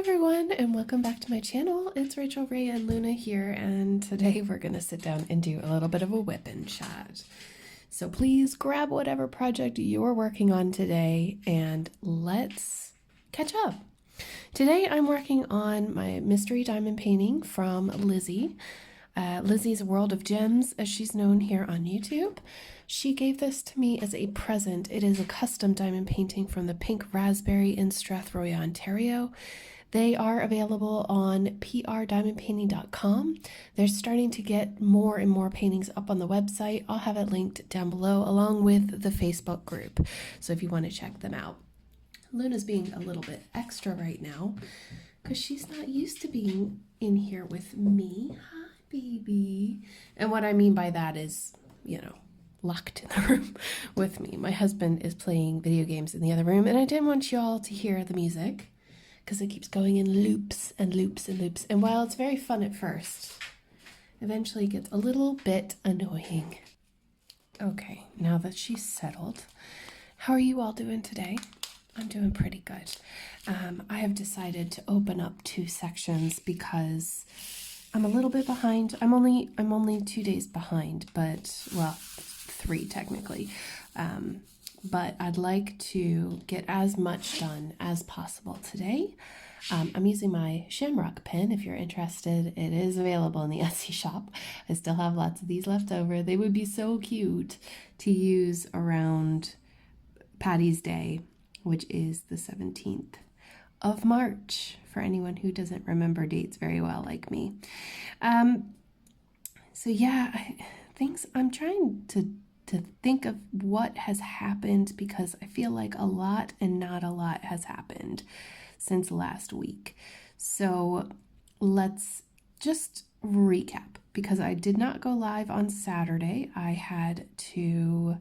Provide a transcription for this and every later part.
everyone, and welcome back to my channel. It's Rachel, Ray, and Luna here, and today we're going to sit down and do a little bit of a Wipnchat. So please grab whatever project you're working on today and let's catch up. Today I'm working on my mystery diamond painting from Lizzie. Lizzie's World of Gems, as she's known here on YouTube. She gave this to me as a present. It is a custom diamond painting from the Pink Razzberry in Strathroy, Ontario. They are available on prdiamondpainting.com. They're starting to get more and more paintings up on the website. I'll have it linked down below along with the Facebook group, so if you want to check them out. Luna's being a little bit extra right now because she's not used to being in here with me. Hi, baby. And what I mean by that is, locked in the room with me. My husband is playing video games in the other room, and I didn't want y'all to hear the music because it keeps going in loops and loops and loops. And while it's very fun at first, eventually it gets a little bit annoying. Okay, now that she's settled, how are you all doing today? I'm doing pretty good. I have decided to open up 2 sections because I'm a little bit behind. I'm only 2 days behind, but, well, 3 technically. But I'd like to get as much done as possible today. I'm using my Shamrock pen. If you're interested, it is available in the Etsy shop. I still have lots of these left over. They would be so cute to use around Patty's Day, which is the 17th of March, for anyone who doesn't remember dates very well like me. So yeah, I'm trying to think of what has happened because I feel like a lot and not a lot has happened since last week. So let's just recap because I did not go live on Saturday. I had a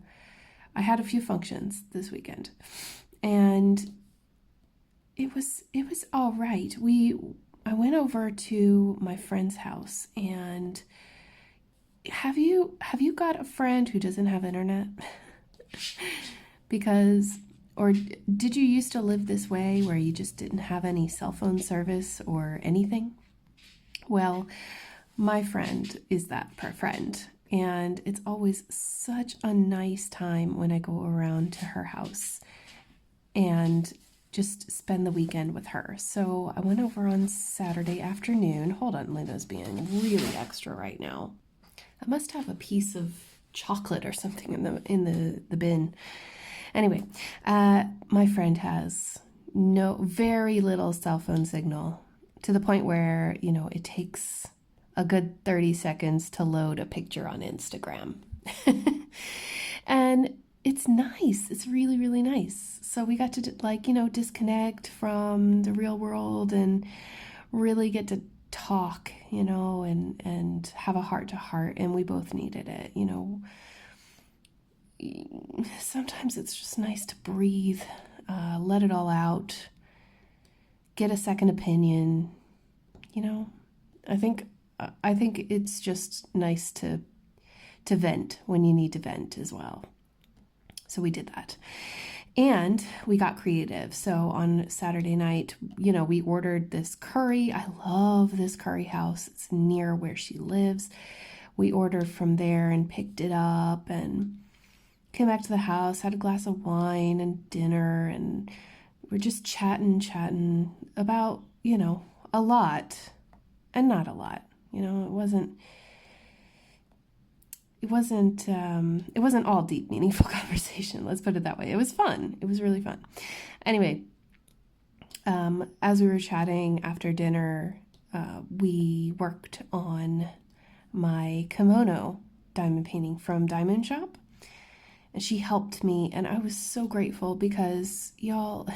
few functions this weekend, and it was all right. I went over to my friend's house, and have you got a friend who doesn't have internet? Or did you used to live this way where you just didn't have any cell phone service or anything? Well, my friend is that friend, and it's always such a nice time when I go around to her house and just spend the weekend with her. So I went over on Saturday afternoon. Hold on, Luna's being really extra right now. I must have a piece of chocolate or something in the bin. Anyway, my friend has very little cell phone signal, to the point where, it takes a good 30 seconds to load a picture on Instagram. And it's nice. It's really, really nice. So we got to disconnect from the real world and really get to talk, and have a heart-to-heart, and we both needed it. Sometimes it's just nice to breathe, let it all out, get a second opinion. I think it's just nice to vent when you need to vent as well. So we did that. And we got creative. So on Saturday night, we ordered this curry. I love this curry house. It's near where she lives. We ordered from there and picked it up and came back to the house, had a glass of wine and dinner, and we're just chatting about, a lot and not a lot. It wasn't all deep, meaningful conversation. Let's put it that way. It was fun. It was really fun. Anyway, as we were chatting after dinner, we worked on my kimono diamond painting from Diamond Shop. And she helped me, and I was so grateful because, y'all,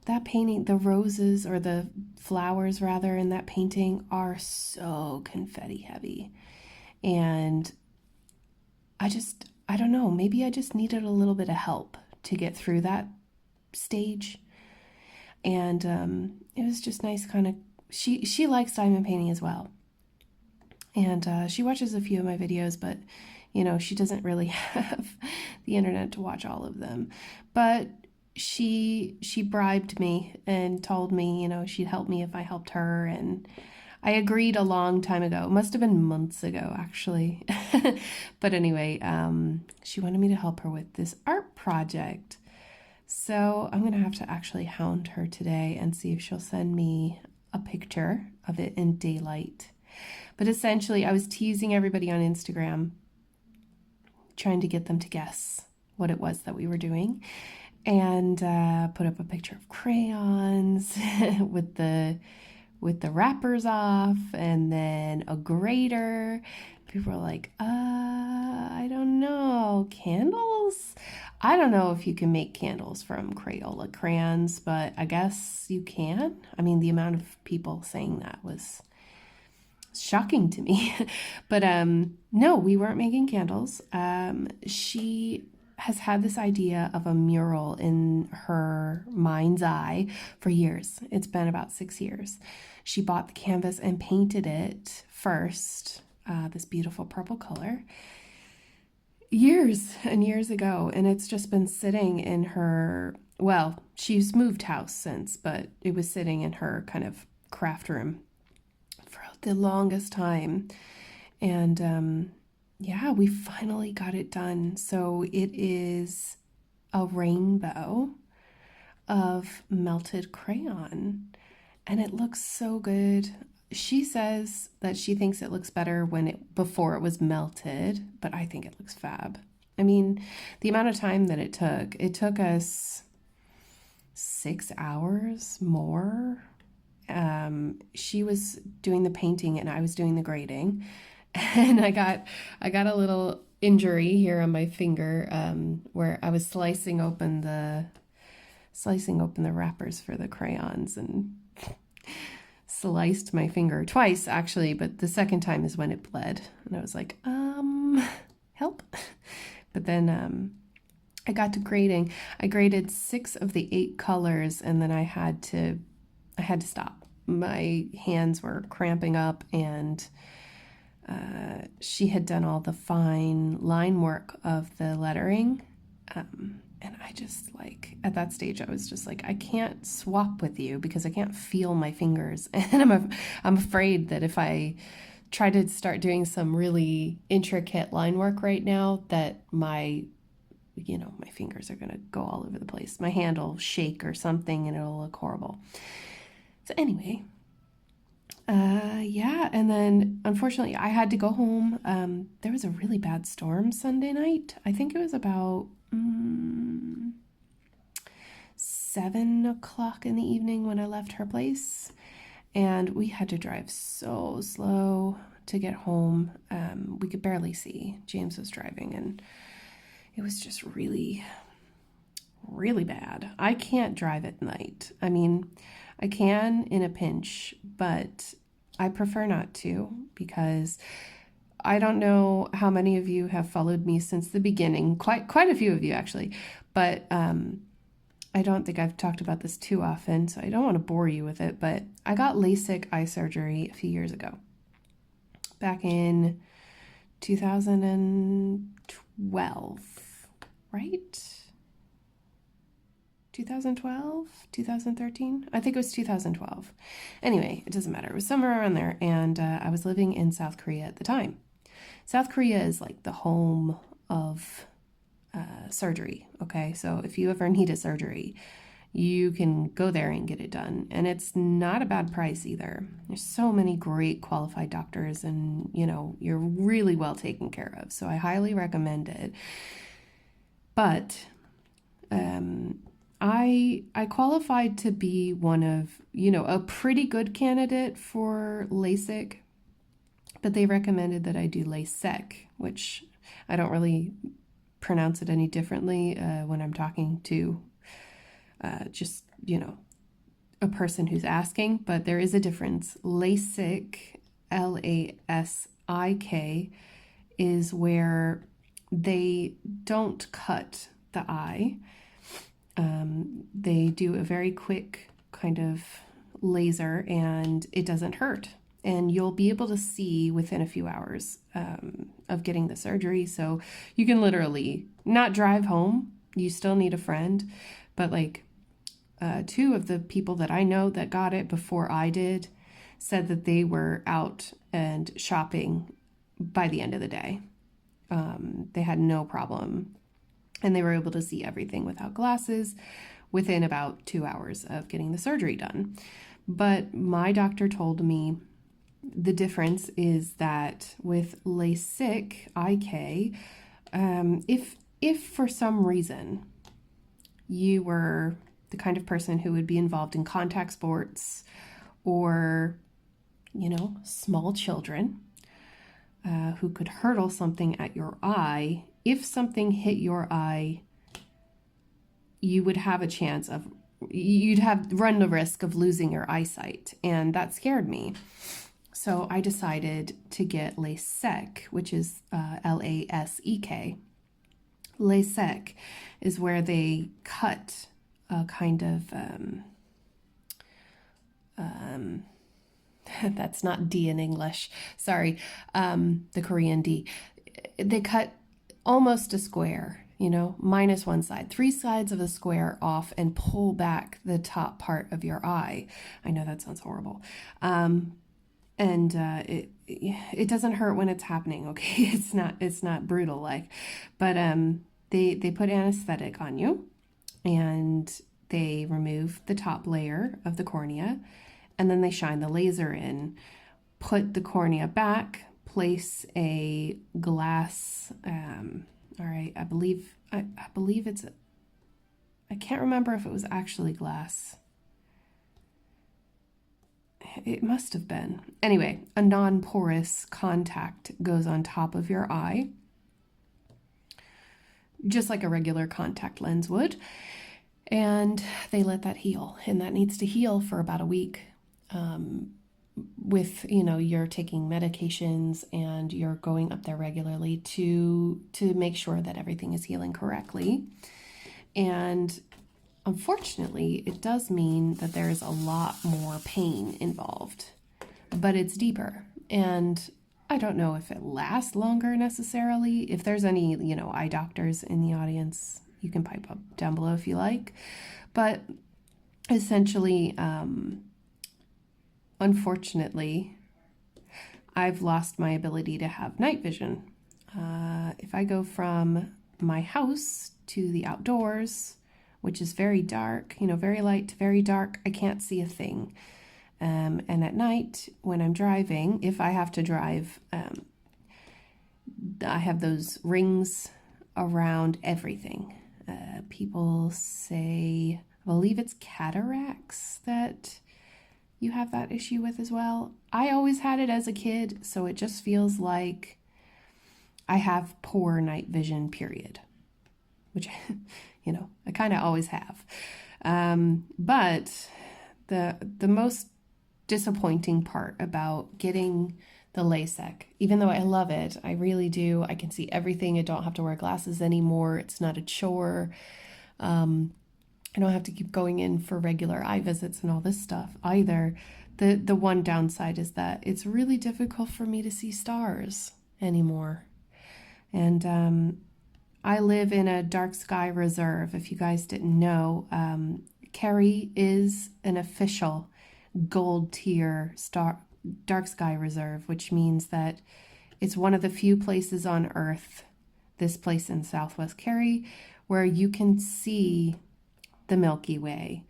that painting, the roses, or the flowers rather, in that painting are so confetti heavy. And I don't know, maybe I just needed a little bit of help to get through that stage. And it was just nice she likes diamond painting as well. And she watches a few of my videos, but, she doesn't really have the internet to watch all of them. But she bribed me and told me, she'd help me if I helped her, and I agreed a long time ago. It must have been months ago, actually. But anyway, she wanted me to help her with this art project. So I'm going to have to actually hound her today and see if she'll send me a picture of it in daylight. But essentially, I was teasing everybody on Instagram, trying to get them to guess what it was that we were doing, and put up a picture of crayons with the wrappers off, and then a grater. People were like, I don't know, candles? I don't know if you can make candles from Crayola crayons, but I guess you can. I mean, the amount of people saying that was shocking to me. But no, we weren't making candles. She has had this idea of a mural in her mind's eye for years. It's been about 6 years. She bought the canvas and painted it first, this beautiful purple color, years and years ago. And it's just been sitting in her, well, she's moved house since, but it was sitting in her kind of craft room for the longest time. And yeah, we finally got it done. So it is a rainbow of melted crayon, and it looks so good. She says that she thinks it looks better before it was melted, but I think it looks fab. I mean, the amount of time that it took us 6 hours more. She was doing the painting and I was doing the grading, and I got a little injury here on my finger, where I was slicing open the wrappers for the crayons and sliced my finger twice, actually, but the second time is when it bled, and I was like, help. But then I got to grading. I graded 6 of the 8 colors, and then I had to stop. My hands were cramping up, and she had done all the fine line work of the lettering. And I just, like, at that stage, I was just like, I can't swap with you because I can't feel my fingers. And I'm afraid that if I try to start doing some really intricate line work right now, that my fingers are going to go all over the place. My hand will shake or something and it'll look horrible. So anyway, yeah. And then unfortunately I had to go home. There was a really bad storm Sunday night. I think it was about 7 o'clock in the evening when I left her place, and we had to drive so slow to get home. We could barely see. James was driving, and it was just really, really bad. I can't drive at night. I mean, I can in a pinch, but I prefer not to, because I don't know how many of you have followed me since the beginning. Quite a few of you, actually. But I don't think I've talked about this too often, so I don't want to bore you with it. But I got LASIK eye surgery a few years ago, back in 2012, right? 2012, 2013? I think it was 2012. Anyway, it doesn't matter. It was somewhere around there, and I was living in South Korea at the time. South Korea is like the home of surgery, okay? So if you ever need a surgery, you can go there and get it done. And it's not a bad price either. There's so many great qualified doctors, and, you're really well taken care of. So I highly recommend it. But I qualified to be one of, a pretty good candidate for LASIK, but they recommended that I do LASIK, which I don't really pronounce it any differently when I'm talking to just, a person who's asking, but there is a difference. LASIK, LASIK, is where they don't cut the eye. They do a very quick kind of laser, and it doesn't hurt. And you'll be able to see within a few hours of getting the surgery. So you can literally not drive home. You still need a friend, but like two of the people that I know that got it before I did said that they were out and shopping by the end of the day. They had no problem, and they were able to see everything without glasses within about 2 hours of getting the surgery done. But my doctor told me the difference is that with LASIK, IK, if for some reason you were the kind of person who would be involved in contact sports or, small children who could hurtle something at your eye, if something hit your eye, you would have a chance of, run the risk of losing your eyesight. And that scared me. So I decided to get LASIK, which is LASEK. LASIK is where they cut a kind of, that's not D in English, sorry, the Korean D. They cut almost a square, minus one side, 3 sides of the square off and pull back the top part of your eye. I know that sounds horrible. And it doesn't hurt when it's happening, okay? It's not brutal like, but they put anesthetic on you, and they remove the top layer of the cornea, and then they shine the laser in, put the cornea back, place a glass. All right, I believe it's. I can't remember if it was actually glass. It must have been. Anyway, a non-porous contact goes on top of your eye, just like a regular contact lens would, and they let that heal, and that needs to heal for about a week. With, you're taking medications and you're going up there regularly to make sure that everything is healing correctly. And unfortunately, it does mean that there is a lot more pain involved, but it's deeper. And I don't know if it lasts longer necessarily. If there's any, eye doctors in the audience, you can pipe up down below if you like. But essentially, unfortunately, I've lost my ability to have night vision. If I go from my house to the outdoors, which is very dark, very light to very dark, I can't see a thing. And at night, when I'm driving, if I have to drive, I have those rings around everything. People say, I believe it's cataracts that you have that issue with as well. I always had it as a kid, so it just feels like I have poor night vision, period. Which, I kind of always have. But the most disappointing part about getting the LASIK, even though I love it, I really do. I can see everything. I don't have to wear glasses anymore. It's not a chore. I don't have to keep going in for regular eye visits and all this stuff either. The one downside is that it's really difficult for me to see stars anymore. And I live in a dark sky reserve. If you guys didn't know, Kerry is an official gold tier dark sky reserve, which means that it's one of the few places on Earth, this place in Southwest Kerry, where you can see the Milky Way.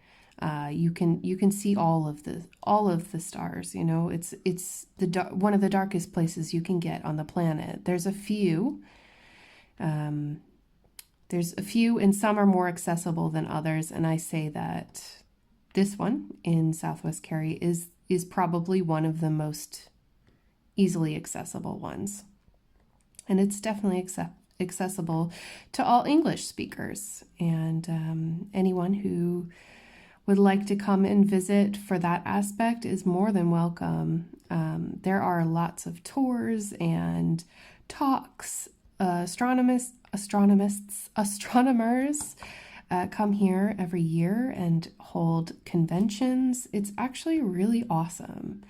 You can see all of the stars. It's one of the darkest places you can get on the planet. There's a few. And some are more accessible than others. And I say that this one in Southwest Kerry is probably one of the most easily accessible ones. And it's definitely accessible to all English speakers, and anyone who would like to come and visit for that aspect is more than welcome. There are lots of tours and talks. Astronomers come here every year and hold conventions. It's actually really awesome.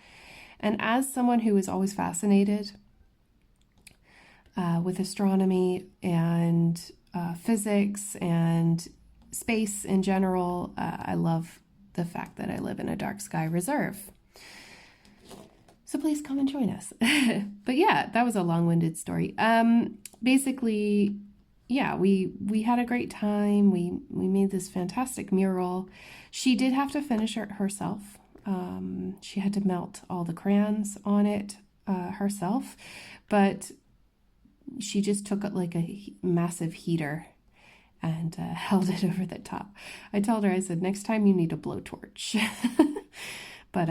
And as someone who is always fascinated with astronomy and physics and space in general. I love the fact that I live in a dark sky reserve. So please come and join us. But yeah, that was a long-winded story. Basically, yeah, we had a great time. We made this fantastic mural. She did have to finish it herself. She had to melt all the crayons on it herself, but she just took it like a massive heater and held it over the top. I told her, I said, next time you need a blowtorch. But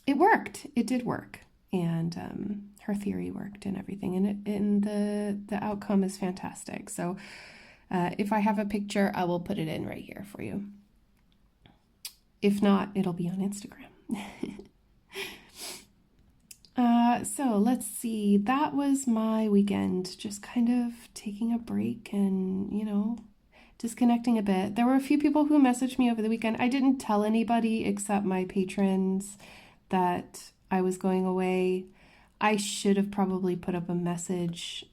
it worked. It did work. And her theory worked and everything. And the outcome is fantastic. So if I have a picture, I will put it in right here for you. If not, it'll be on Instagram. So let's see. That was my weekend. Just kind of taking a break and, disconnecting a bit. There were a few people who messaged me over the weekend. I didn't tell anybody except my patrons that I was going away. I should have probably put up a message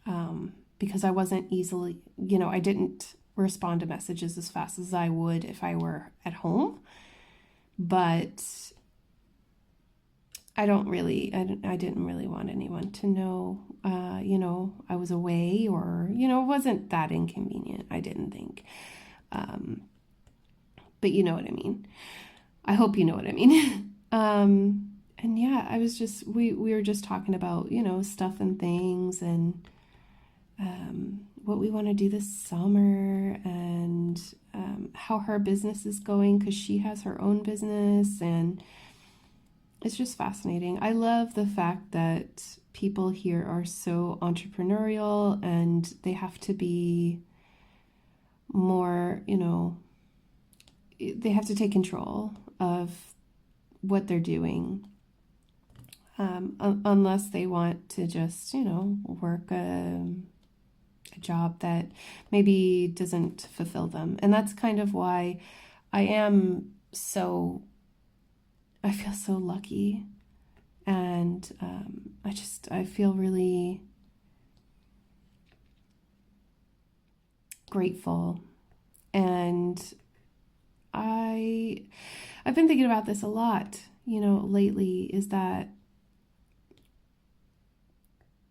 because I wasn't easily, I didn't respond to messages as fast as I would if I were at home. But I didn't really want anyone to know, I was away or, it wasn't that inconvenient, I didn't think. But you know what I mean. I hope you know what I mean. And yeah, I was just, we were just talking about, stuff and things and what we want to do this summer and how her business is going because she has her own business, and it's just fascinating. I love the fact that people here are so entrepreneurial and they have to be more, they have to take control of what they're doing. Unless they want to just, work a job that maybe doesn't fulfill them. And that's kind of why I feel so lucky. And I feel really grateful. And I've been thinking about this a lot, lately, is that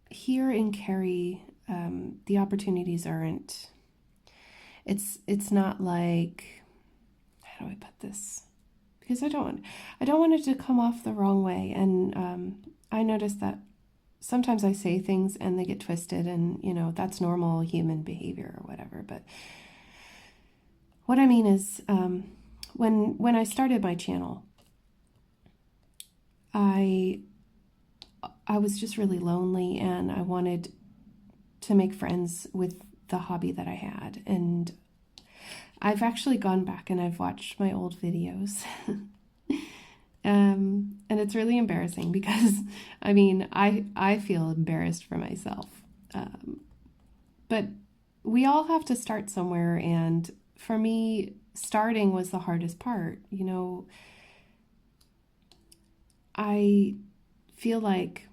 here in Kerry, the opportunities aren't, it's not like, how do I put this? Because I don't want it to come off the wrong way. And I notice that sometimes I say things and they get twisted and, that's normal human behavior or whatever. But what I mean is, when I started my channel, I was just really lonely and I wanted to make friends with the hobby that I had. And I've actually gone back and I've watched my old videos. And it's really embarrassing because, I feel embarrassed for myself. But we all have to start somewhere. And for me, starting was the hardest part. I feel like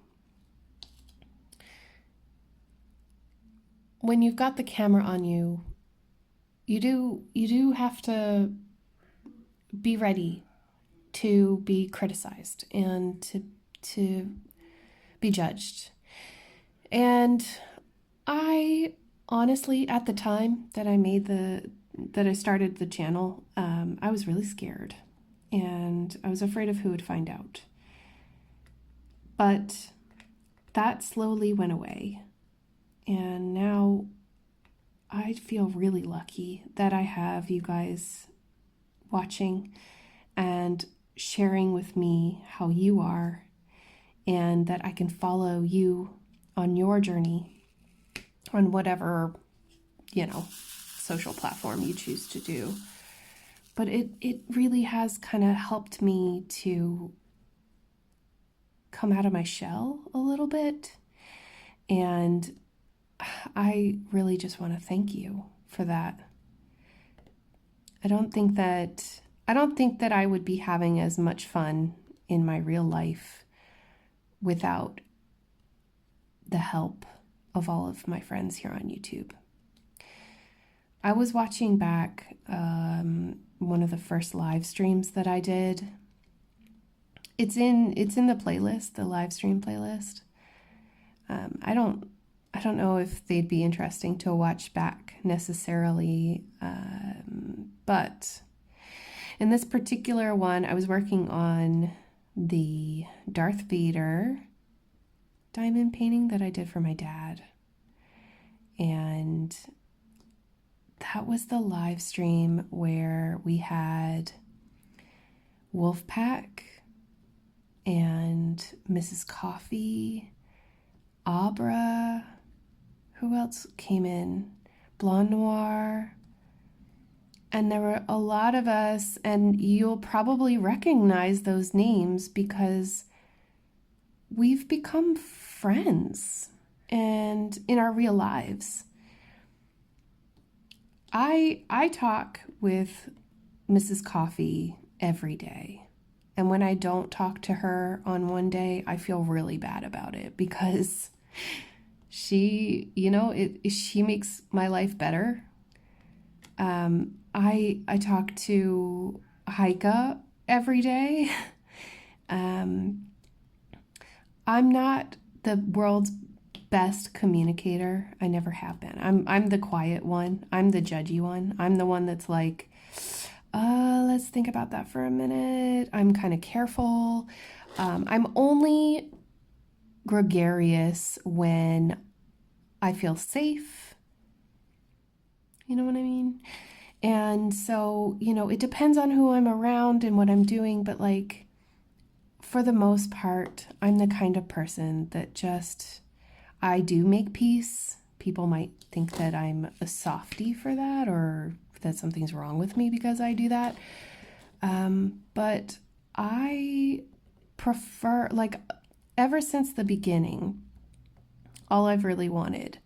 when you've got the camera on you, you do have to be ready to be criticized and to be judged. And I honestly, at the time that I started the channel, I was really scared and I was afraid of who would find out. But that slowly went away. And now I feel really lucky that I have you guys watching and sharing with me how you are, and that I can follow you on your journey on whatever, social platform you choose to do. But it really has kind of helped me to come out of my shell a little bit. And I really just want to thank you for that. I don't think that I would be having as much fun in my real life without the help of all of my friends here on YouTube. I was watching back one of the first live streams that I did. It's in the playlist, the live stream playlist. I don't know if they'd be interesting to watch back necessarily, but in this particular one, I was working on the Darth Vader diamond painting that I did for my dad. And that was the live stream where we had Wolfpack and Mrs. Coffee, Abra, who else came in? Blonde Noir. And there were a lot of us, and you'll probably recognize those names because we've become friends and in our real lives. I talk with Mrs. Coffee every day. And when I don't talk to her on one day, I feel really bad about it because she, she makes my life better. I talk to Heike every day. I'm not the world's best communicator. I never have been. I'm the quiet one. I'm the judgy one. I'm the one that's like, let's think about that for a minute. I'm kind of careful. I'm only gregarious when I feel safe. You know what I mean? And so, it depends on who I'm around and what I'm doing, but like, for the most part, I'm the kind of person that I do make peace. People might think that I'm a softie for that or that something's wrong with me because I do that. But I prefer, like, ever since the beginning, all I've really wanted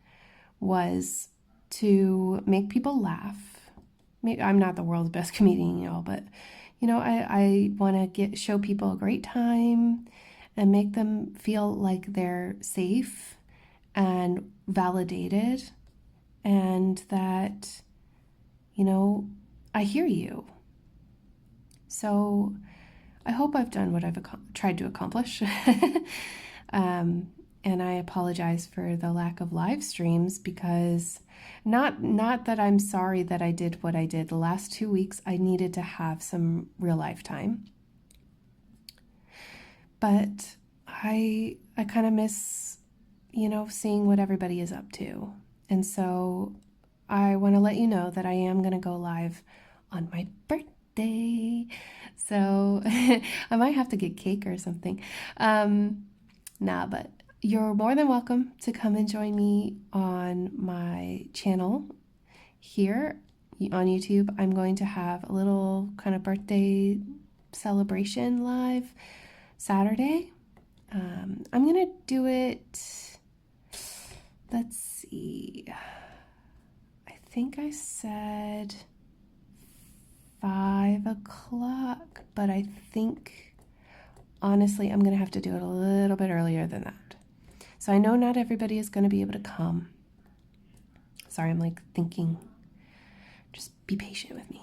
was to make people laugh. I'm not the world's best comedian, y'all, but I want to show people a great time and make them feel like they're safe and validated and that, I hear you. So I hope I've done what I've tried to accomplish. And I apologize for the lack of live streams because not that I'm sorry that I did what I did. The last 2 weeks, I needed to have some real life time. But I kind of miss, seeing what everybody is up to. And so I want to let you know that I am going to go live on my birthday. So I might have to get cake or something. But you're more than welcome to come and join me on my channel here on YouTube. I'm going to have a little kind of birthday celebration live Saturday. I'm going to do it, let's see, I think I said 5 o'clock, but I think, honestly, I'm going to have to do it a little bit earlier than that. So I know not everybody is going to be able to come. Sorry, I'm like thinking, just be patient with me.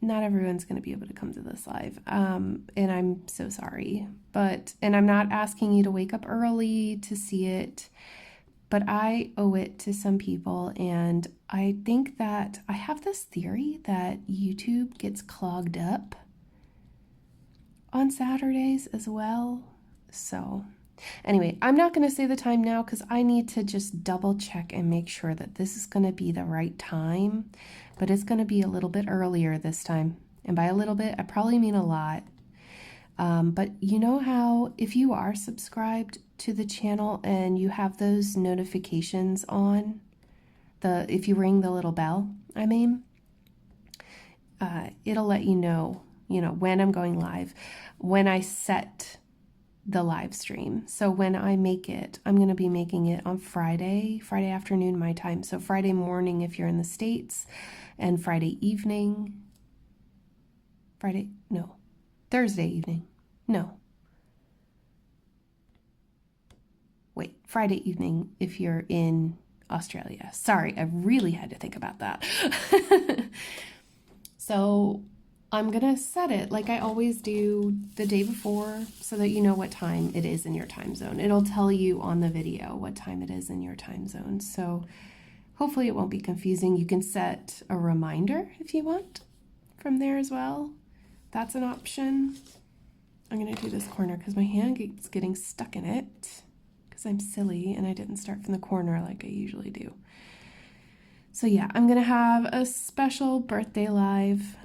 Not everyone's going to be able to come to this live. And I'm so sorry. And I'm not asking you to wake up early to see it, but I owe it to some people. And I think that I have this theory that YouTube gets clogged up on Saturdays as well. So anyway, I'm not going to say the time now because I need to just double check and make sure that this is going to be the right time, but it's going to be a little bit earlier this time. And by a little bit, I probably mean a lot. But you know how if you are subscribed to the channel and you have those notifications on, if you ring the little bell, it'll let you know, when I'm going live, when I set the live stream. So when I make it, I'm going to be making it on Friday afternoon my time. So Friday morning if you're in the States, and Thursday evening. Friday evening if you're in Australia. Sorry, I really had to think about that. So I'm going to set it like I always do the day before so that you know what time it is in your time zone. It'll tell you on the video what time it is in your time zone. So hopefully it won't be confusing. You can set a reminder if you want from there as well. That's an option. I'm going to do this corner because my hand keeps getting stuck in it because I'm silly and I didn't start from the corner like I usually do. So yeah, I'm going to have a special birthday live.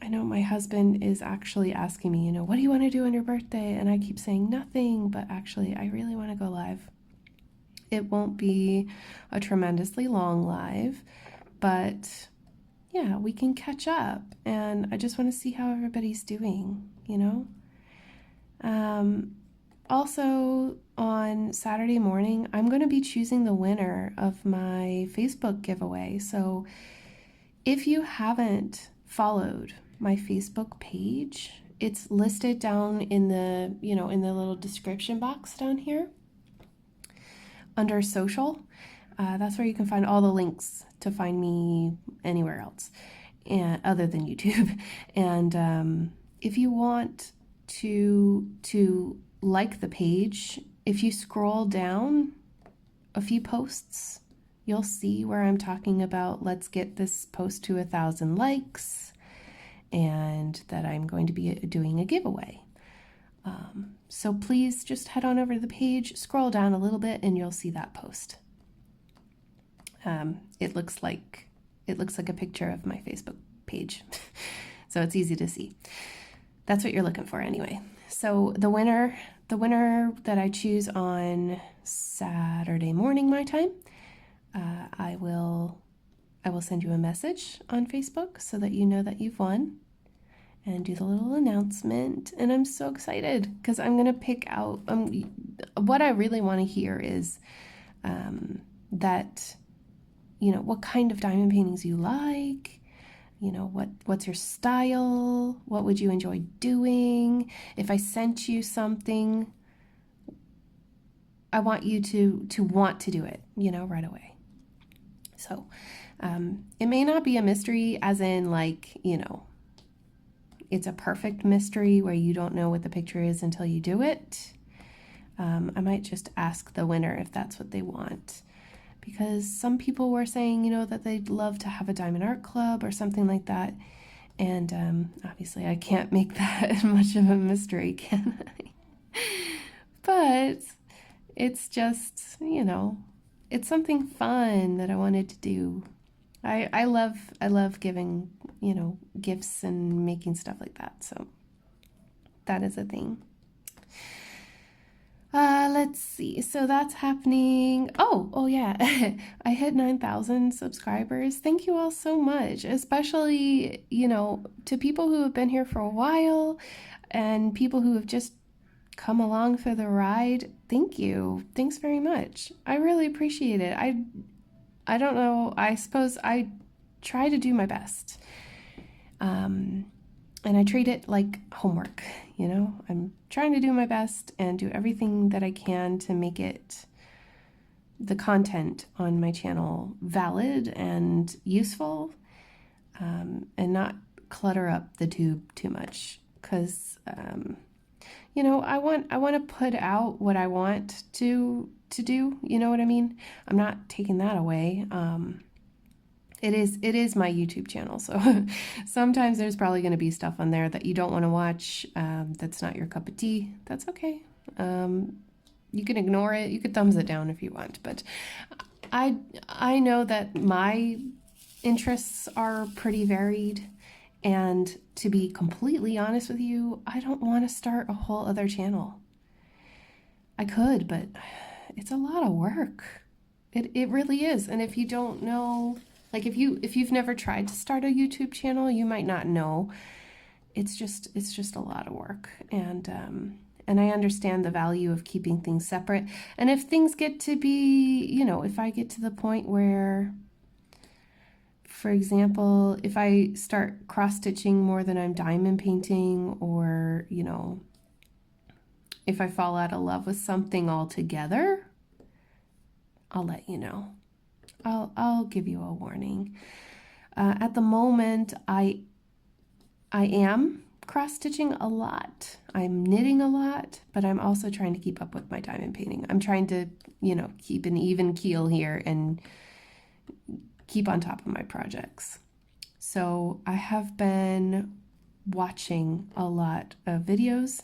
I know my husband is actually asking me, what do you want to do on your birthday? And I keep saying nothing, but actually I really want to go live. It won't be a tremendously long live, but yeah, we can catch up. And I just want to see how everybody's doing, Also, on Saturday morning, I'm going to be choosing the winner of my Facebook giveaway. So if you haven't followed my Facebook page, it's listed down in the, in the little description box down here under social. That's where you can find all the links to find me anywhere else and other than YouTube. And if you want to like the page, if you scroll down a few posts, you'll see where I'm talking about let's get this post to 1,000 likes and that I'm going to be doing a giveaway. So please just head on over to the page, scroll down a little bit, and you'll see that post. It looks like a picture of my Facebook page, so it's easy to see. That's what you're looking for anyway. So the winner that I choose on Saturday morning my time, I will send you a message on Facebook so that you know that you've won and do the little announcement. And I'm so excited because I'm going to pick out what I really want to hear is that, what kind of diamond paintings you like, what's your style, what would you enjoy doing. If I sent you something, I want you to want to do it, right away. So it may not be a mystery as in it's a perfect mystery where you don't know what the picture is until you do it. I might just ask the winner if that's what they want, because some people were saying, that they'd love to have a diamond art club or something like that. And obviously I can't make that much of a mystery, can I? But it's just, it's something fun that I wanted to do. I love giving, gifts and making stuff like that. So that is a thing. Let's see. So that's happening. Oh yeah. I hit 9,000 subscribers. Thank you all so much, especially, to people who have been here for a while and people who have just come along for the ride. Thank you. Thanks very much. I really appreciate it. I don't know. I suppose I try to do my best. And I treat it like homework, I'm trying to do my best and do everything that I can to make the content on my channel valid and useful, and not clutter up the tube too much. Because, I want to put out what I want to do, you know what I mean? I'm not taking that away. It is my YouTube channel, so sometimes there's probably going to be stuff on there that you don't want to watch, that's not your cup of tea. That's okay. You can ignore it. You could thumbs it down if you want, but I know that my interests are pretty varied, and to be completely honest with you, I don't want to start a whole other channel. I could, but it's a lot of work. It really is. And if you don't know, if you've never tried to start a YouTube channel, you might not know. It's just a lot of work. And I understand the value of keeping things separate. And if things get to be, if I get to the point where, for example, if I start cross-stitching more than I'm diamond painting, or, if I fall out of love with something altogether, I'll let you know. I'll give you a warning. At the moment, I am cross-stitching a lot. I'm knitting a lot, but I'm also trying to keep up with my diamond painting. I'm trying to, keep an even keel here and keep on top of my projects. So I have been watching a lot of videos,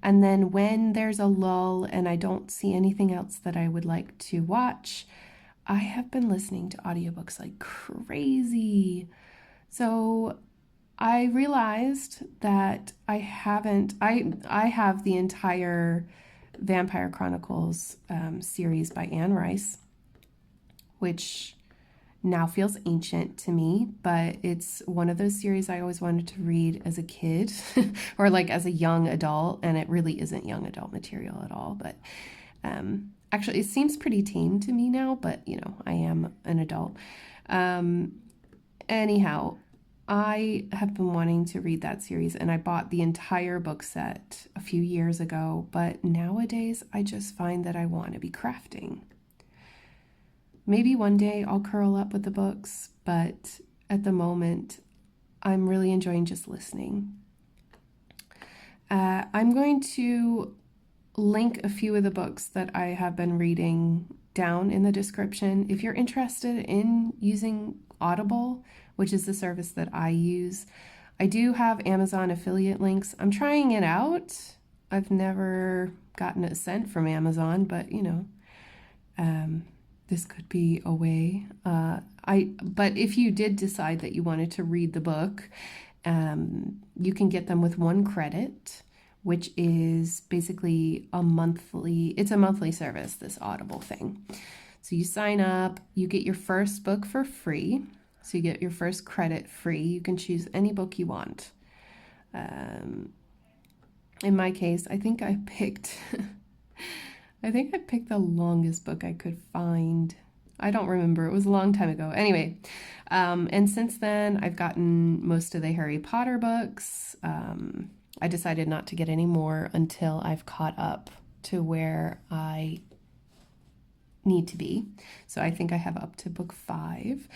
and then when there's a lull and I don't see anything else that I would like to watch, I have been listening to audiobooks like crazy. So I realized that I have the entire Vampire Chronicles series by Anne Rice, which now feels ancient to me, but it's one of those series I always wanted to read as a kid or like as a young adult, and it really isn't young adult material at all. But actually, it seems pretty tame to me now, but I am an adult. Anyhow, I have been wanting to read that series, and I bought the entire book set a few years ago, but nowadays I just find that I want to be crafting. Maybe one day I'll curl up with the books, but at the moment, I'm really enjoying just listening. I'm going to link a few of the books that I have been reading down in the description. If you're interested in using Audible, which is the service that I use, I do have Amazon affiliate links. I'm trying it out. I've never gotten a cent from Amazon, but this could be a way. But if you did decide that you wanted to read the book, you can get them with 1 credit, which is basically it's a monthly service, this Audible thing. So you sign up, you get your first book for free. So you get your first credit free. You can choose any book you want. In my case, I think I picked the longest book I could find. I don't remember. It was a long time ago. Anyway, and since then, I've gotten most of the Harry Potter books. I decided not to get any more until I've caught up to where I need to be. So I think I have up to book 5.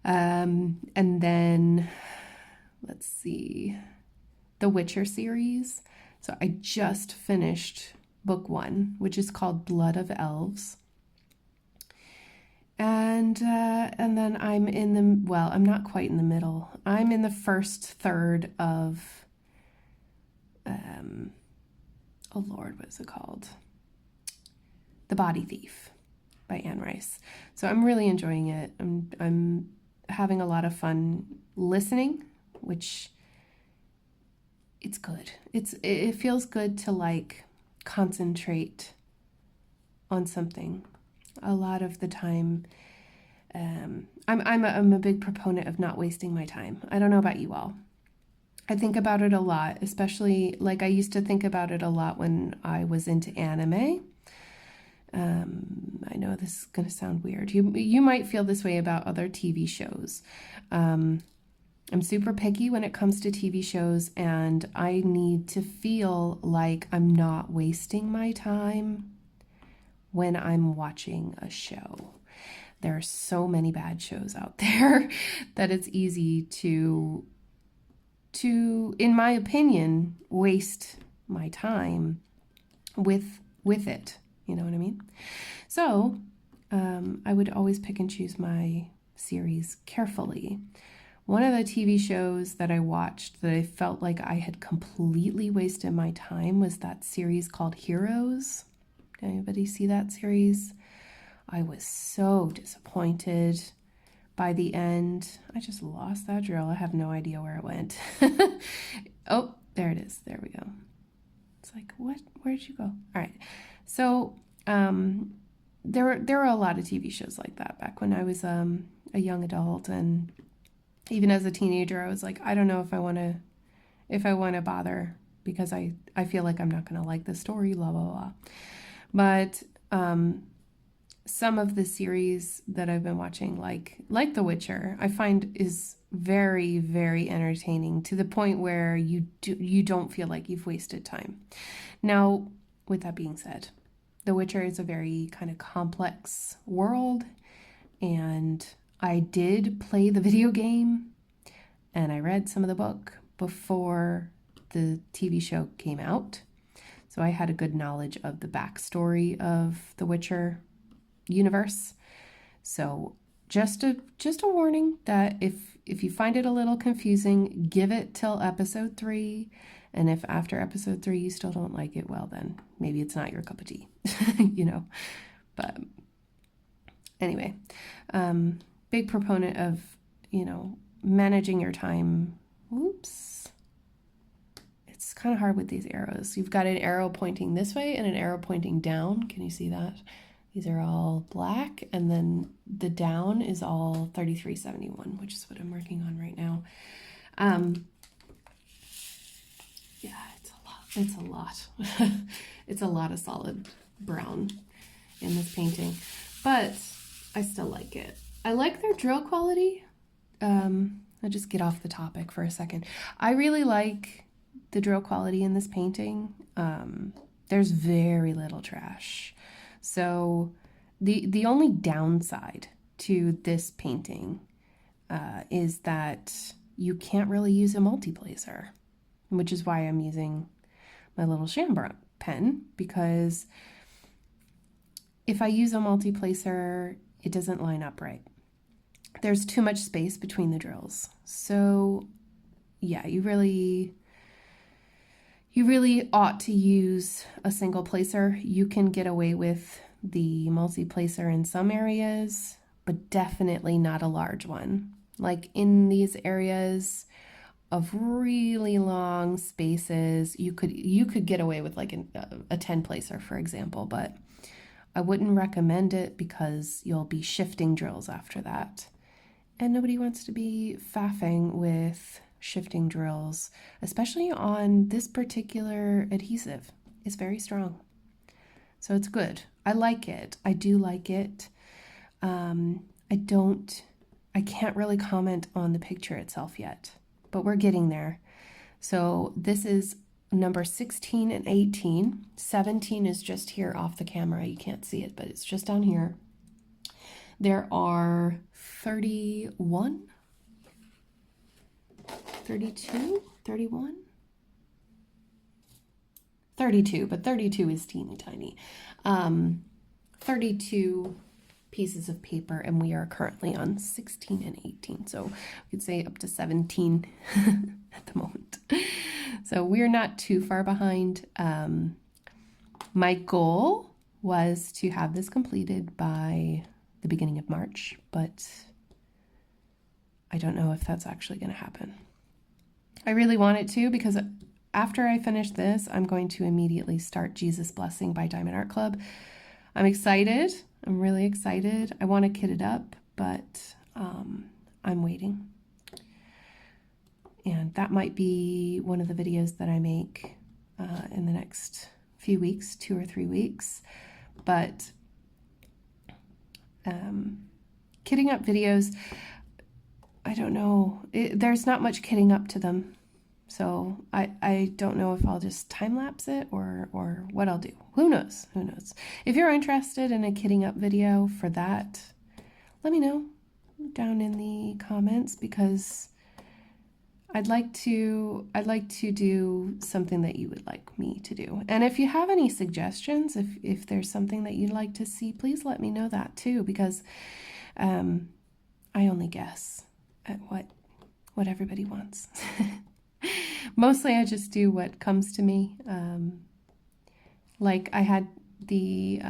And then, let's see, the Witcher series. So I just finished book 1, which is called Blood of Elves. And then I'm I'm not quite in the middle. I'm in the first third of, oh Lord, what is it called? The Body Thief by Anne Rice. So I'm really enjoying it. I'm having a lot of fun listening, which it's good. It feels good to like concentrate on something. A lot of the time, I'm a big proponent of not wasting my time. I don't know about you all. I think about it a lot, especially like I used to think about it a lot when I was into anime. I know this is going to sound weird. You might feel this way about other TV shows. I'm super picky when it comes to TV shows, and I need to feel like I'm not wasting my time when I'm watching a show. There are so many bad shows out there that it's easy to, in my opinion, waste my time with it. You know what I mean? So I would always pick and choose my series carefully. One of the TV shows that I watched that I felt like I had completely wasted my time was that series called Heroes. Did anybody see that series? I was so disappointed by the end. I just lost that drill. I have no idea where it went. Oh, there it is. There we go. It's like, what? Where did you go? All right. So there were a lot of TV shows like that back when I was a young adult, and even as a teenager, I was like, I don't know if I want to bother, because I feel like I'm not going to like the story, blah, blah, blah. But some of the series that I've been watching, like The Witcher, I find is very, very entertaining, to the point where you don't feel like you've wasted time. Now, with that being said, The Witcher is a very kind of complex world, and I did play the video game and I read some of the book before the TV show came out. So I had a good knowledge of the backstory of the Witcher universe. So just a warning that if you find it a little confusing, give it till episode 3. And if after episode 3 you still don't like it, well then maybe it's not your cup of tea, you know. But anyway, big proponent of, you know, managing your time. Oops. It's kind of hard with these arrows. You've got an arrow pointing this way and an arrow pointing down. Can you see that? These are all black, and then the down is all 3371, which is what I'm working on right now. Yeah, it's a lot. It's a lot. It's a lot of solid brown in this painting, but I still like it. I like their drill quality. I'll just get off the topic for a second. I really like the drill quality in this painting. There's very little trash. So the only downside to this painting is that you can't really use a multiplacer, which is why I'm using my little Shambra pen, because if I use a multiplacer, it doesn't line up right. There's too much space between the drills. So yeah, you really ought to use a single placer. You can get away with the multi-placer in some areas, but definitely not a large one. Like in these areas of really long spaces, you could get away with like a 10 placer, for example, but I wouldn't recommend it because you'll be shifting drills after that. And nobody wants to be faffing with shifting drills, especially on this particular adhesive. It's very strong. So it's good. I like it. I do like it. I can't really comment on the picture itself yet, but we're getting there. So this is number 16 and 18. 17 is just here off the camera. You can't see it, but it's just down here. There are 31, 32, 31, 32, but 32 is teeny tiny. 32 pieces of paper, and we are currently on 16 and 18. So we could say up to 17 at the moment. So we're not too far behind. My goal was to have this completed by the beginning of March, but I don't know if that's actually going to happen. I really want it to, because after I finish this, I'm going to immediately start Jesus Blessing by Diamond Art Club. I'm excited. I'm really excited. I want to kit it up, but I'm waiting. And that might be one of the videos that I make in the next few weeks, 2 or 3 weeks. But kitting up videos, I don't know. There's not much kitting up to them. So I don't know if I'll just time-lapse it or what I'll do. Who knows? Who knows? If you're interested in a kitting up video for that, let me know down in the comments, because I'd like to do something that you would like me to do. And if you have any suggestions, if there's something that you'd like to see, please let me know that too, because I only guess at what everybody wants. Mostly I just do what comes to me. Like I had the,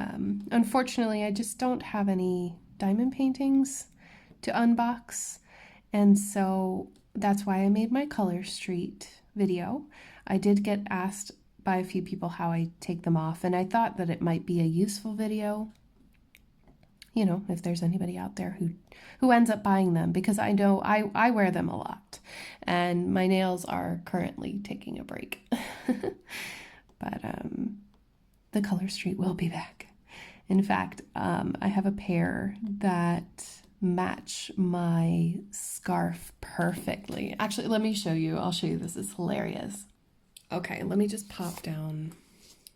unfortunately I just don't have any diamond paintings to unbox. And so that's why I made my Color Street video. I did get asked by a few people how I take them off, and I thought that it might be a useful video, you know, if there's anybody out there who ends up buying them, because I know I wear them a lot, and my nails are currently taking a break. But the Color Street will be back. In fact, I have a pair that match my scarf perfectly. Actually, let me show you. I'll show you. This is hilarious. Okay, let me just pop down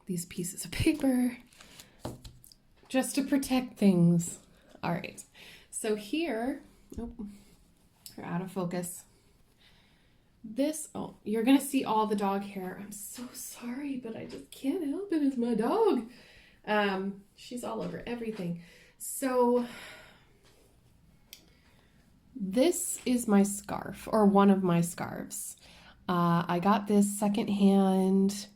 these pieces of paper. just to protect things. All right. So here, oh, we're out of focus. Oh, you're going to see all the dog hair. I'm so sorry, but I just can't help it. It's my dog. She's all over everything. So this is my scarf, or one of my scarves. I got this secondhand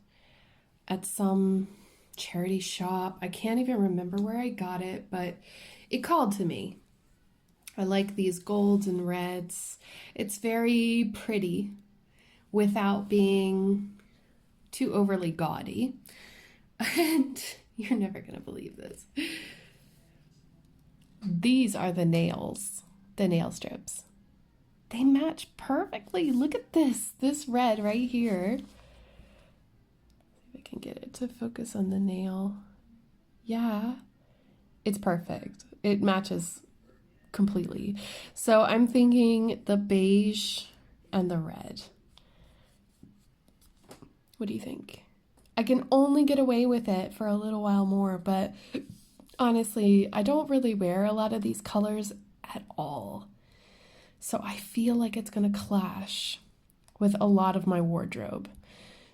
at some charity shop. I can't even remember where I got it, but it called to me. I like these golds and reds. It's very pretty without being too overly gaudy. And you're never going to believe this. These are the nails, the nail strips. They match perfectly. Look at this red right here. See if I can get it to focus on the nail. Yeah, it's perfect. It matches completely. So I'm thinking the beige and the red. What do you think? I can only get away with it for a little while more, but honestly, I don't really wear a lot of these colors at all. So I feel like it's going to clash with a lot of my wardrobe.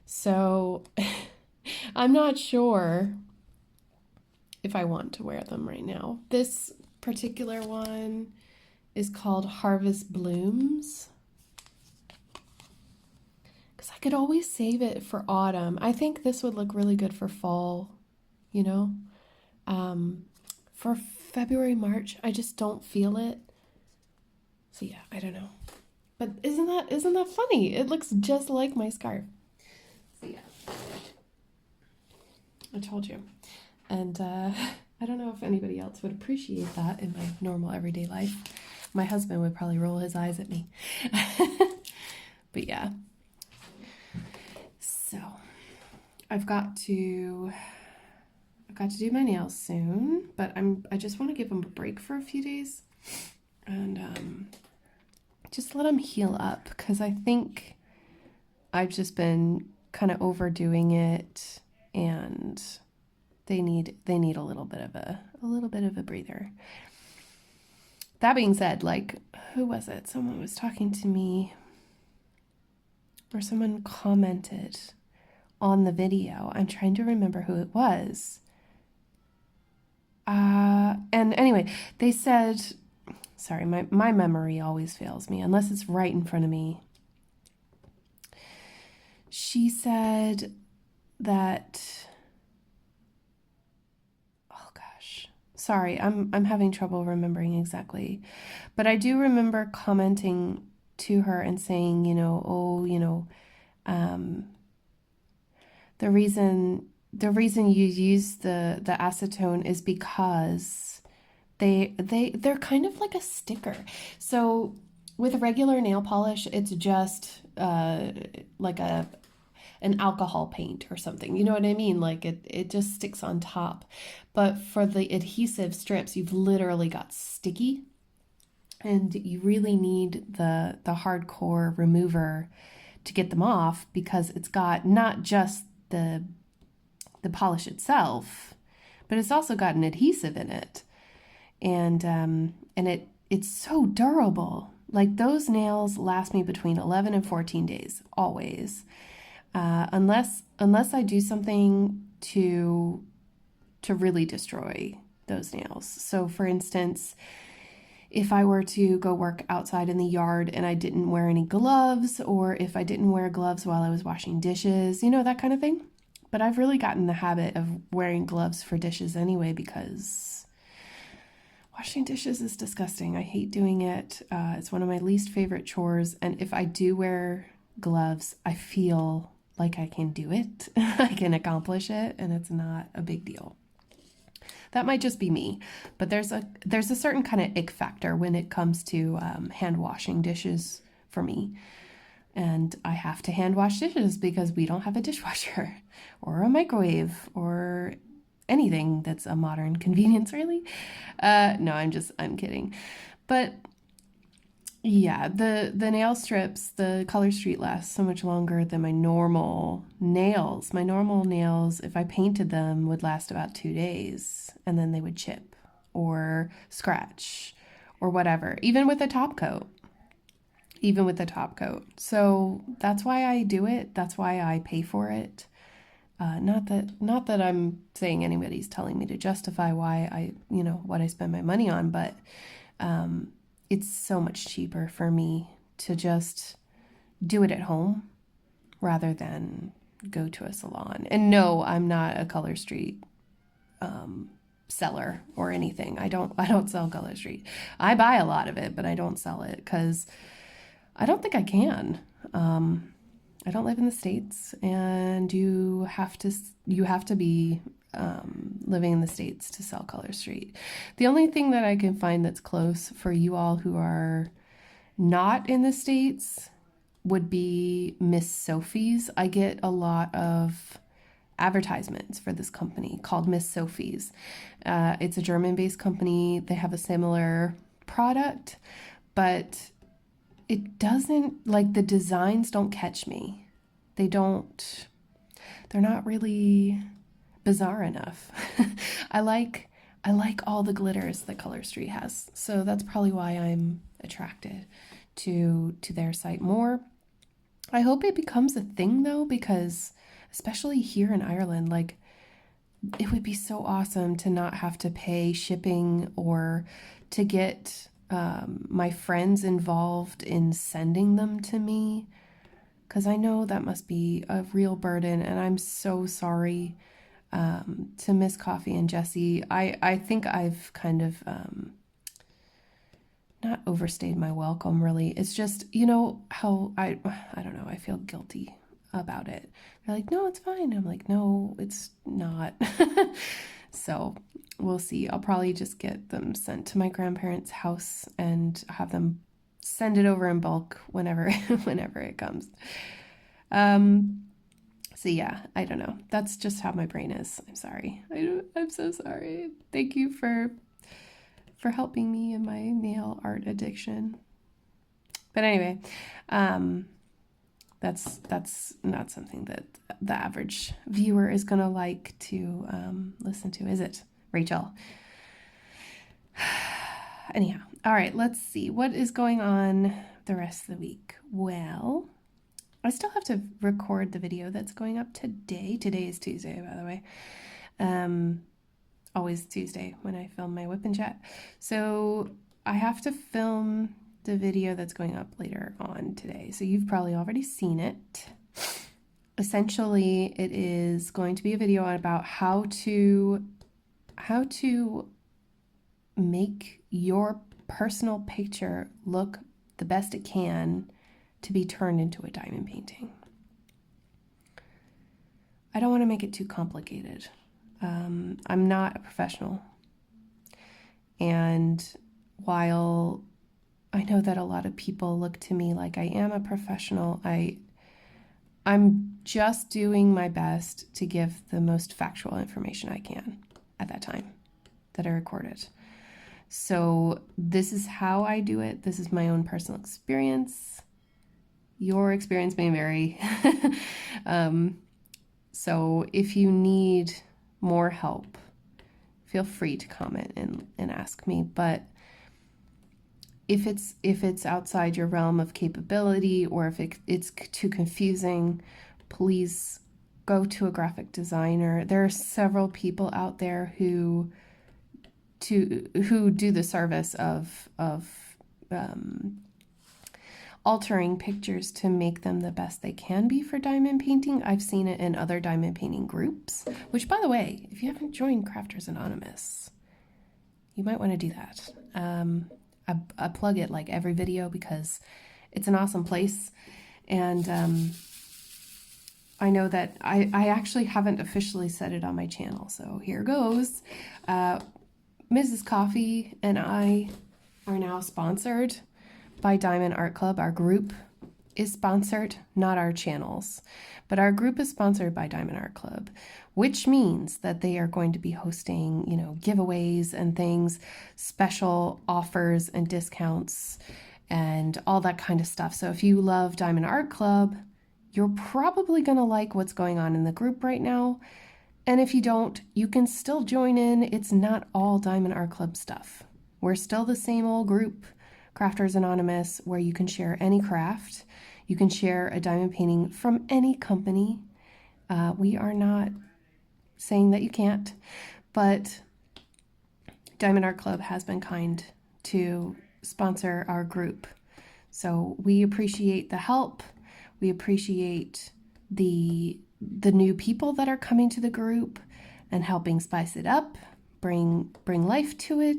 So I'm not sure if I want to wear them right now. This particular one is called Harvest Blooms, because I could always save it for autumn. I think this would look really good for fall, you know? For February, March, I just don't feel it. So yeah, I don't know. But isn't that funny? It looks just like my scarf. So yeah. I told you. And I don't know if anybody else would appreciate that in my normal everyday life. My husband would probably roll his eyes at me. But yeah. So I've got to do my nails soon, but I just want to give them a break for a few days and just let them heal up, because I think I've just been kind of overdoing it, and they need a little bit of a breather. That being said, like, who was it? Someone was talking to me, or someone commented on the video. I'm trying to remember who it was. And anyway, they said, sorry, my memory always fails me unless it's right in front of me. She said that, oh gosh, sorry, I'm having trouble remembering exactly, but I do remember commenting to her and saying, the reason you use the acetone is because they're kind of like a sticker. So with regular nail polish, it's just like an alcohol paint or something. You know what I mean? Like it just sticks on top. But for the adhesive strips, you've literally got sticky, and you really need the hardcore remover to get them off, because it's got not just the polish itself, but it's also got an adhesive in it. And it's so durable. Like, those nails last me between 11 and 14 days, always. Unless I do something to really destroy those nails. So for instance, if I were to go work outside in the yard and I didn't wear any gloves, or if I didn't wear gloves while I was washing dishes, that kind of thing. But I've really gotten the habit of wearing gloves for dishes anyway, because washing dishes is disgusting. I hate doing it. It's one of my least favorite chores. And if I do wear gloves, I feel like I can do it. I can accomplish it, and it's not a big deal. That might just be me, but there's a certain kind of ick factor when it comes to hand washing dishes for me. And I have to hand wash dishes because we don't have a dishwasher or a microwave or anything that's a modern convenience, really. No, I'm kidding. But Yeah, the nail strips, the color street lasts so much longer than my normal nails. My normal nails, if I painted them, would last about 2 days and then they would chip or scratch or whatever, even with a top coat. Even with the top coat. So that's why I do it. That's why I pay for it. Not that I'm saying anybody's telling me to justify why what I spend my money on, but it's so much cheaper for me to just do it at home rather than go to a salon. And no, I'm not a Color Street seller or anything. I don't sell Color Street. I buy a lot of it, but I don't sell it because I don't think I can. I don't live in the States, and you have to be living in the States to sell Color Street. The only thing that I can find that's close for you all who are not in the States would be Miss Sophie's. I get a lot of advertisements for this company called Miss Sophie's. It's a German-based company. They have a similar product, but it doesn't, like, the designs don't catch me. They're not really bizarre enough. I like all the glitters that Color Street has. So that's probably why I'm attracted to their site more. I hope it becomes a thing though, because especially here in Ireland, like, it would be so awesome to not have to pay shipping or to get my friends involved in sending them to me, because I know that must be a real burden, and I'm so sorry to Miss Coffee and Jessie. I think I've kind of not overstayed my welcome, really. It's just, how I don't know, I feel guilty about it. They're like, no, it's fine. I'm like, no, it's not. So we'll see. I'll probably just get them sent to my grandparents' house and have them send it over in bulk whenever whenever it comes. So yeah, I don't know. That's just how my brain is. I'm sorry. I'm so sorry. Thank you for helping me in my nail art addiction. But anyway, that's not something that the average viewer is gonna like to listen to, is it, Rachel? Anyhow, all right, let's see what is going on the rest of the week. Well, I still have to record the video that's going up today. Today is Tuesday, by the way. Always Tuesday when I film my Wipnchat. So I have to film the video that's going up later on today. So you've probably already seen it. Essentially, it is going to be a video about how to make your personal picture look the best it can to be turned into a diamond painting. I don't want to make it too complicated. I'm not a professional. And while I know that a lot of people look to me like I am a professional, I'm just doing my best to give the most factual information I can at that time that I record it. So this is how I do it. This is my own personal experience. Your experience may vary. So if you need more help, feel free to comment and ask me. But if it's outside your realm of capability, or if it's too confusing, please go to a graphic designer. There are several people out there who do the service of altering pictures to make them the best they can be for diamond painting. I've seen it in other diamond painting groups, which, by the way, if you haven't joined Crafters Anonymous, you might want to do that. I plug it like every video because it's an awesome place. And I know that I actually haven't officially said it on my channel, so here goes. Mrs. Coffee and I are now sponsored by Diamond Art Club. Our group is sponsored, not our channels, but our group is sponsored by Diamond Art Club, which means that they are going to be hosting, giveaways and things, special offers and discounts and all that kind of stuff. So if you love Diamond Art Club, you're probably going to like what's going on in the group right now. And if you don't, you can still join in. It's not all Diamond Art Club stuff. We're still the same old group, Crafters Anonymous, where you can share any craft. You can share a diamond painting from any company. We are not saying that you can't, but Diamond Art Club has been kind to sponsor our group. So we appreciate the help. We appreciate the new people that are coming to the group and helping spice it up, bring life to it,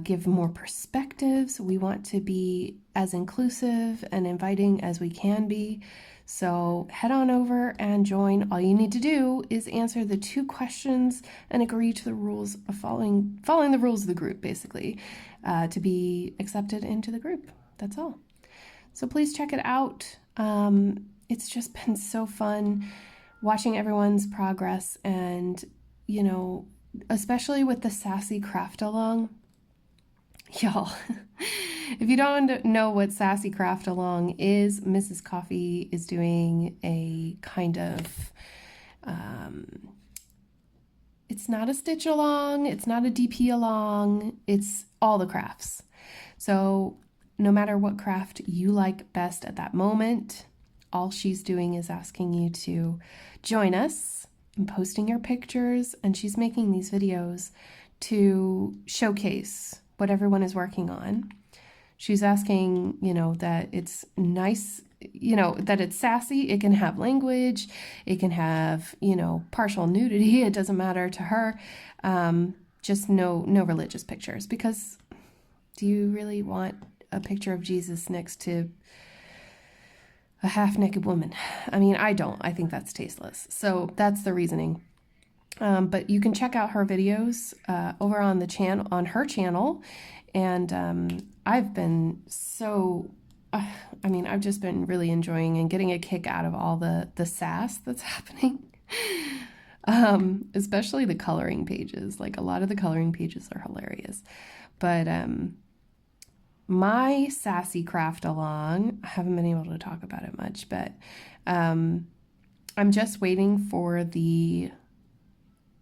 give more perspectives. We want to be as inclusive and inviting as we can be. So head on over and join. All you need to do is answer the 2 questions and agree to the rules of following the rules of the group, basically, to be accepted into the group. That's all. So please check it out. It's just been so fun watching everyone's progress, and, you know, especially with the Sassy Craft Along. Y'all, if you don't know what Sassy Craft Along is, Mrs. Coffee is doing a kind of, it's not a stitch along, it's not a DP along, it's all the crafts. So no matter what craft you like best at that moment, all she's doing is asking you to join us and posting your pictures, and she's making these videos to showcase what everyone is working on. She's asking, you know, that it's nice, you know, that it's sassy. It can have language. It can have, you know, partial nudity. It doesn't matter to her. Just no religious pictures, because do you really want a picture of Jesus next to a half-naked woman? I mean, I don't. I think that's tasteless. So that's the reasoning. But you can check out her videos over on the channel, on her channel, and I've been so. I mean, I've just been really enjoying and getting a kick out of all the sass that's happening. Especially the coloring pages. Like, a lot of the coloring pages are hilarious. But my Sassy Craft Along, I haven't been able to talk about it much, but I'm just waiting for the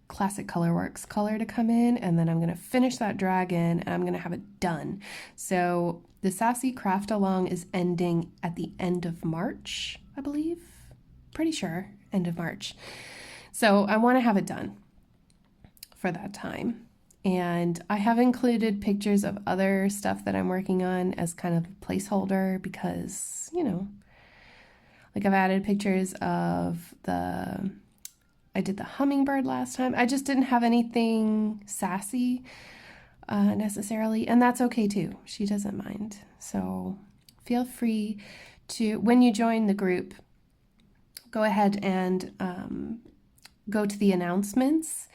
Classic Colorworks color to come in, and then I'm going to finish that dragon, and I'm going to have it done. So the Sassy Craft Along is ending at the end of March, I believe. Pretty sure, end of March. So I want to have it done for that time. And I have included pictures of other stuff that I'm working on as kind of a placeholder, because, you know, like, I've added pictures of I did the hummingbird last time. I just didn't have anything sassy necessarily, and that's okay too. She doesn't mind. So feel free to, when you join the group, go ahead and go to the announcements,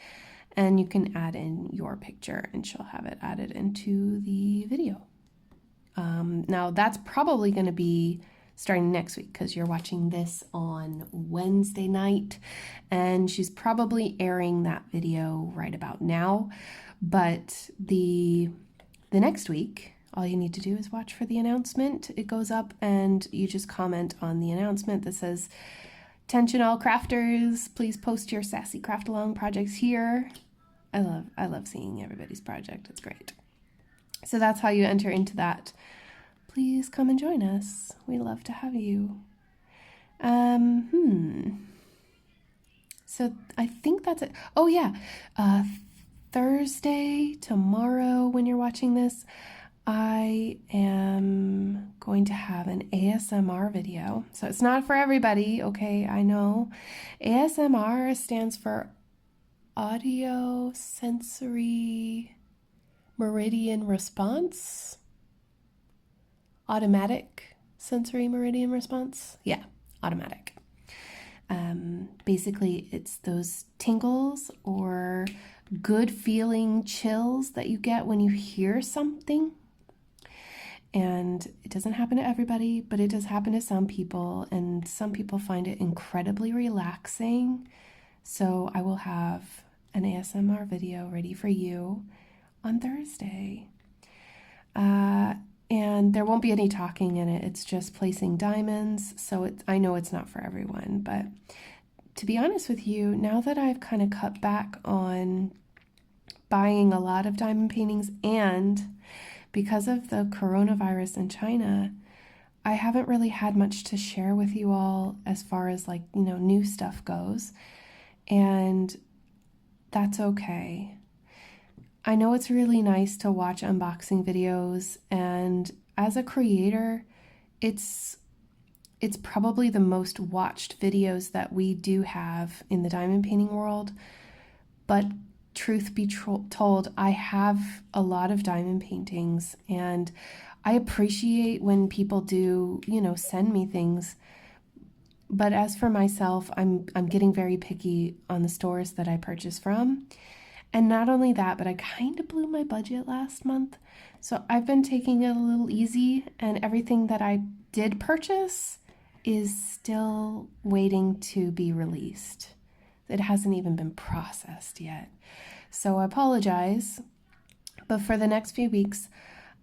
and you can add in your picture, and she'll have it added into the video. Now, that's probably going to be starting next week, because you're watching this on Wednesday night, and she's probably airing that video right about now. But the next week, all you need to do is watch for the announcement. It goes up, and you just comment on the announcement that says, "Attention all crafters, please post your Sassy Craft Along projects here." I love seeing everybody's project. It's great. So that's how you enter into that. Please come and join us. We love to have you. So I think that's it. Oh yeah, Thursday, tomorrow, when you're watching this, I am going to have an ASMR video. So it's not for everybody, okay, I know. ASMR stands for Audio Sensory Meridian Response. Automatic sensory meridian response. Yeah, automatic. Basically, it's those tingles or good feeling chills that you get when you hear something. And it doesn't happen to everybody, but it does happen to some people, and some people find it incredibly relaxing. So I will have an ASMR video ready for you on Thursday. and there won't be any talking in it. It's just placing diamonds. So I know it's not for everyone, but to be honest with you, now that I've kind of cut back on buying a lot of diamond paintings, and because of the coronavirus in China, I haven't really had much to share with you all as far as like, new stuff goes. And that's okay. I know it's really nice to watch unboxing videos, and as a creator, it's probably the most watched videos that we do have in the diamond painting world. But truth be told, I have a lot of diamond paintings, and I appreciate when people do, send me things. But as for myself, I'm getting very picky on the stores that I purchase from. And not only that, but I kind of blew my budget last month. So I've been taking it a little easy, and everything that I did purchase is still waiting to be released. It hasn't even been processed yet. So I apologize, but for the next few weeks,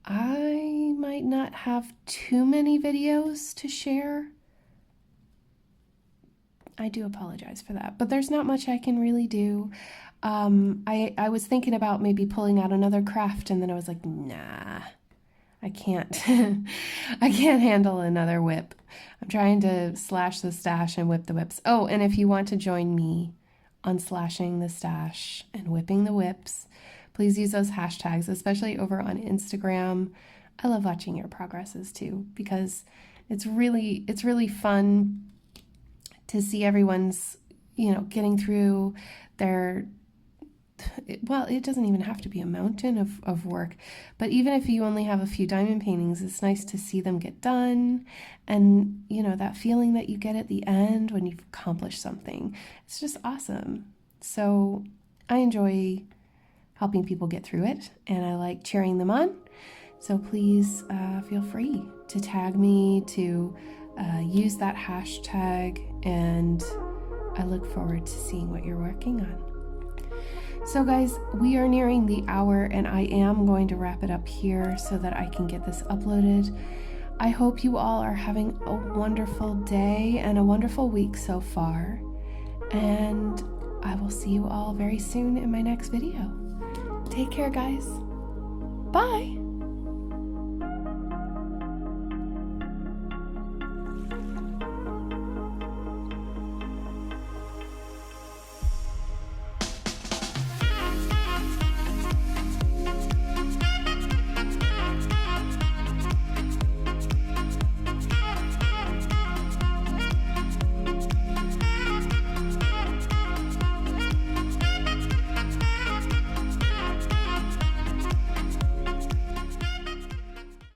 I might not have too many videos to share. I do apologize for that, but there's not much I can really do. I was thinking about maybe pulling out another craft, and then I was like, nah, I can't. I can't handle another whip. I'm trying to slash the stash and whip the whips. Oh, and if you want to join me on slashing the stash and whipping the whips, please use those hashtags, especially over on Instagram. I love watching your progresses too, because it's really fun to see everyone's, getting through their, well, it doesn't even have to be a mountain of work, but even if you only have a few diamond paintings, it's nice to see them get done, and that feeling that you get at the end when you've accomplished something. It's just awesome. So I enjoy helping people get through it, and I like cheering them on. So please feel free to tag me, to use that hashtag, and I look forward to seeing what you're working on. So guys, we are nearing the hour, and I am going to wrap it up here so that I can get this uploaded. I hope you all are having a wonderful day and a wonderful week so far, and I will see you all very soon in my next video. Take care, guys. Bye!